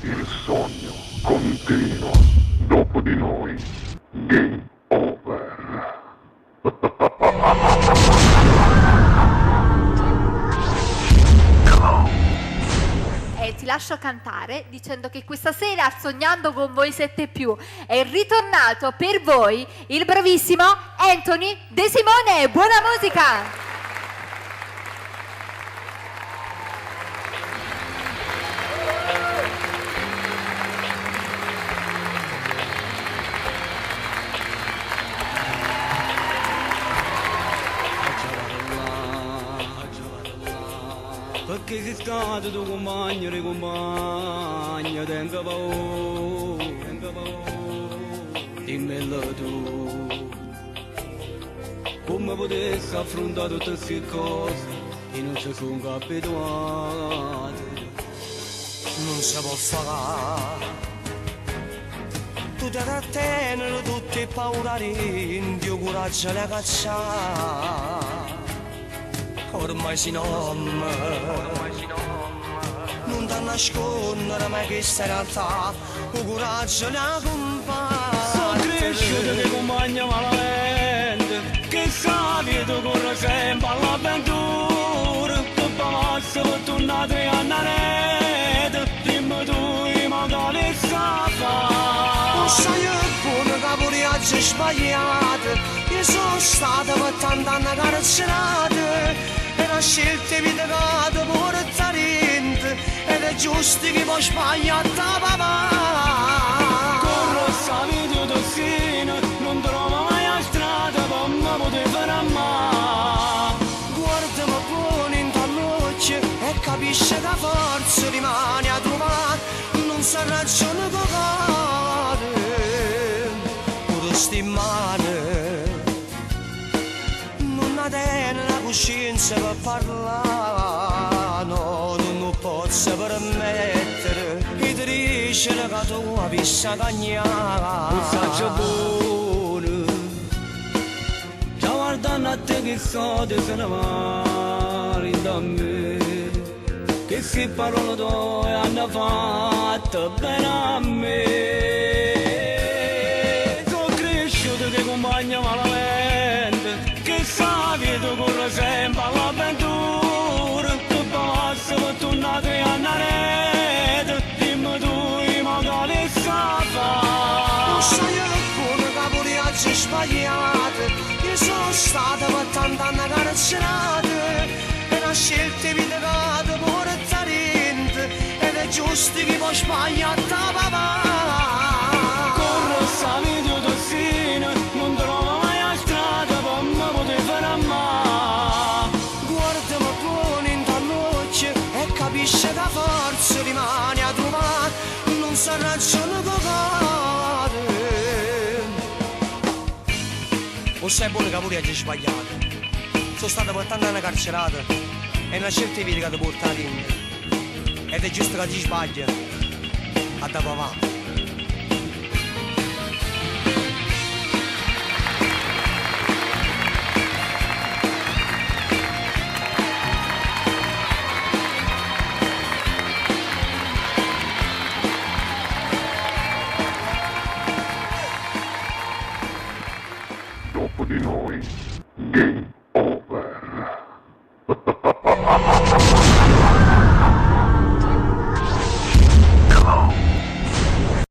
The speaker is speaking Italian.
Il sogno continua. Dopo di noi, game over. E ti lascio cantare dicendo che questa sera, sognando con voi 7+, è ritornato per voi il bravissimo Anthony De Simone. Buona musica! Perché sei stato tuo compagno di compagno, tenga paura, dimmelo tu. Come potessi affrontare tutte queste cose e non ci sono abituato. Non si può fare, tu ti trattenere tutte le paure di Dio, coraggio da cacciare. Ormai si non da nascondere mai questa realtà, il coraggio da compare. Sono cresciuto che compagno malamente, che sapi tu corre sempre all'avventura, tu passa per tornare a rete, dimmi tu i magari sa fare. Non sai buono che pure sbagliato, io sono stato per tanti anni carcerato. E la scelta vita che ti porta dentro, ed è giusto che poi sbagliare papà. Corro sta video tossina, non trovo mai la strada, per me potevo fare mai. Guardami buono in t'all'occhio e capisci che forza rimane a trovare, non si ragiona con cuore, pure stimare. Non ha la coscienza per parlare, no, tu non posso permettere che ti dice che tu hai visto cagnare. Un saggio buono, già guardando a te che so di se ne male da me, che si parole tue hanno fatto bene a me. Sono cresciuto che compagno malamente, che sapi tu corre sempre all'avventura, tu passa per tornare a rete, dimmi tu i magari sa fare. Non sai buono che pure oggi sbagliato, io sono stato per tanti anni carcerato, e la scelta vita che ti porta dentro, ed è giusto che poi sbagliare papà. Corro sta video tossina, non trovo mai la strada, per me potevo fare mai. Guardami buono in t'all'occhio e capisci che forza rimane a trovare, non si ragiona con cuore. O sai buono che pure oggi sbagliato, sono stato per tanti anni carcerato, e una scelta di vita che ti porta dentro, ed è giusto che ti sbaglia a da papà.